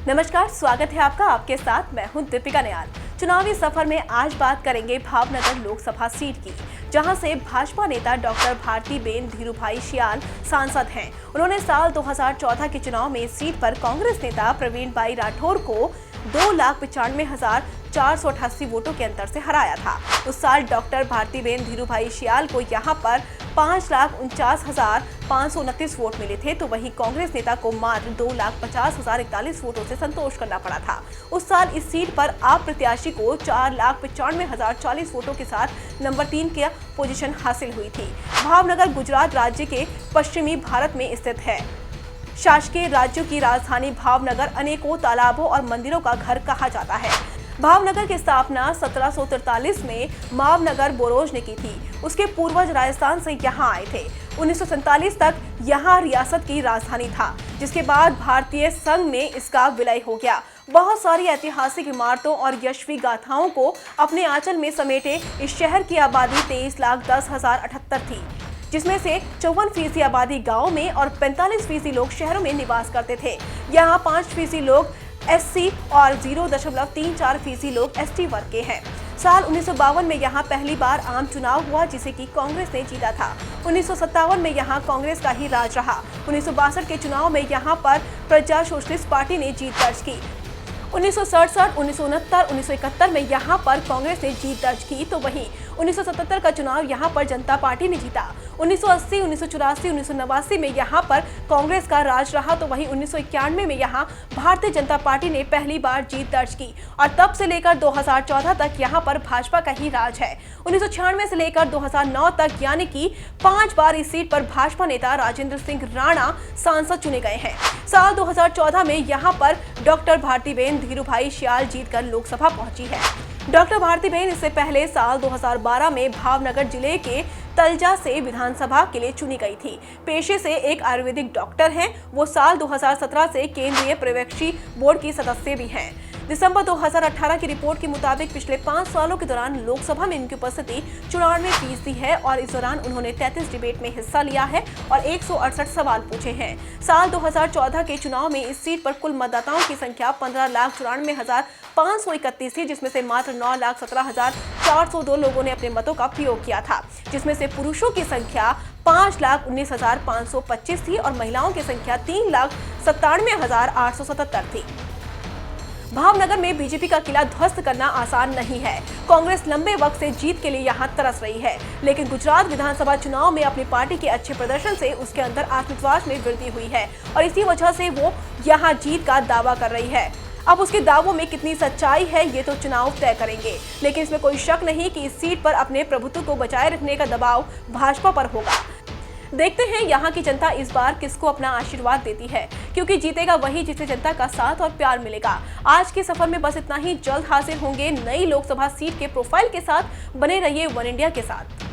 नमस्कार, स्वागत है आपका। आपके साथ मैं हूं दीपिका नयाल। चुनावी सफर में आज बात करेंगे भावनगर लोकसभा सीट की, जहां से भाजपा नेता डॉक्टर भारतीबेन धीरूभाई शियाल सांसद हैं। उन्होंने साल 2014 के चुनाव में इस सीट पर कांग्रेस नेता प्रवीण भाई राठौर को 2,95,488 वोटों के अंतर से हराया था। उस साल डॉक्टर भारतीबेन धीरूभाई शियाल को यहां पर 5,49,529 वोट मिले थे, तो वहीं कांग्रेस नेता को मात्र 2,50,041 वोटों से संतोष करना पड़ा था। उस साल इस सीट पर आप प्रत्याशी को 4,95,040 वोटों के साथ नंबर 3 की पोजीशन हासिल हुई थी। भावनगर गुजरात राज्य के पश्चिमी भारत में स्थित है। शासकीय राज्यों की राजधानी भावनगर अनेकों तालाबों और मंदिरों का घर कहा जाता है। भावनगर की स्थापना 1743 में मावनगर बोरोज ने की थी। उसके पूर्वज राजस्थान से यहाँ आए थे। 1947 तक यहाँ रियासत की राजधानी था, जिसके बाद भारतीय संघ में इसका विलय हो गया। बहुत सारी ऐतिहासिक इमारतों और यशस्वी गाथाओं को अपने आंचल में समेटे इस शहर की आबादी 23,10,078 थी, जिसमें से 54% आबादी गाँव में और 45% लोग शहरों में निवास करते थे। यहाँ 5% लोग SC और 0.34% लोग ST वर्ग के हैं। साल 1952 में यहाँ पहली बार आम चुनाव हुआ, जिसे कि कांग्रेस ने जीता था। 1957 में यहाँ कांग्रेस का ही राज रहा। 1962 के चुनाव में यहाँ पर प्रजा सोशलिस्ट पार्टी ने जीत दर्ज की। 1967, 1969, 1971 में यहाँ पर कांग्रेस ने जीत दर्ज की, तो वहीं 1977 का चुनाव यहाँ पर जनता पार्टी ने जीता। 1980, 1984, 1989 में यहाँ पर कांग्रेस का राज रहा, तो वहीं 1991 में यहाँ भारतीय जनता पार्टी ने पहली बार जीत दर्ज की और तब से लेकर 2014 तक यहाँ पर भाजपा का ही राज है। 1996 से लेकर 2009 तक यानी कि 5 बार इस सीट पर भाजपा नेता राजेंद्र सिंह राणा सांसद चुने गए हैं। साल 2014 में यहाँ पर डॉक्टर भारतीबेन धीरूभाई शियाल जीतकर लोकसभा पहुंची है। डॉक्टर भारतीबेन इससे पहले साल 2012 में भावनगर जिले के तलजा से विधानसभा के लिए चुनी गई थी। पेशे से एक आयुर्वेदिक डॉक्टर हैं। वो साल 2017 से केंद्रीय पर्यवेक्षी बोर्ड की सदस्य भी हैं। दिसंबर 2018 की रिपोर्ट के मुताबिक पिछले 5 सालों के दौरान लोकसभा में इनकी उपस्थिति 94% है और इस दौरान उन्होंने 33 डिबेट में हिस्सा लिया है और 168 सवाल पूछे हैं। साल 2014 के चुनाव में इस सीट पर कुल मतदाताओं की संख्या 15,94,531 थी, जिसमें से मात्र 9,17,402 लोगों ने अपने मतों का प्रयोग किया था, जिसमें से पुरुषों की संख्या 5,19,525 थी और महिलाओं की संख्या 3,97,877 थी। भावनगर में बीजेपी का किला ध्वस्त करना आसान नहीं है। कांग्रेस लंबे वक्त से जीत के लिए यहां तरस रही है, लेकिन गुजरात विधानसभा चुनाव में अपनी पार्टी के अच्छे प्रदर्शन से उसके अंदर आत्मविश्वास में वृद्धि हुई है और इसी वजह से वो यहां जीत का दावा कर रही है। अब उसके दावों में कितनी सच्चाई है, ये तो चुनाव तय करेंगे, लेकिन इसमें कोई शक नहीं कि इस सीट पर अपने प्रभुत्व को बचाए रखने का दबाव भाजपा पर होगा। देखते हैं यहाँ की जनता इस बार किसको अपना आशीर्वाद देती है, क्योंकि जीतेगा वही जिसे जनता का साथ और प्यार मिलेगा। आज के सफर में बस इतना ही। जल्द हाजिर होंगे नई लोकसभा सीट के प्रोफाइल के साथ। बने रहिए वन इंडिया के साथ।